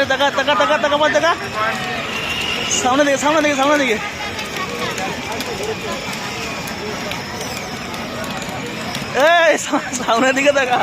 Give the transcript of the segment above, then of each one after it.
টাকা টাকা টাকা টাকা বল টাকা সামনে দিকে সামনে দিকে সামনে দিকে এই সামনের দিকে টাকা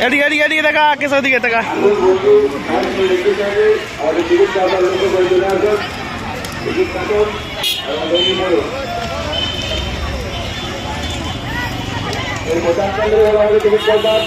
এদিকে এদিকে এদিকে টাকা কেসের দিকে টাকা এই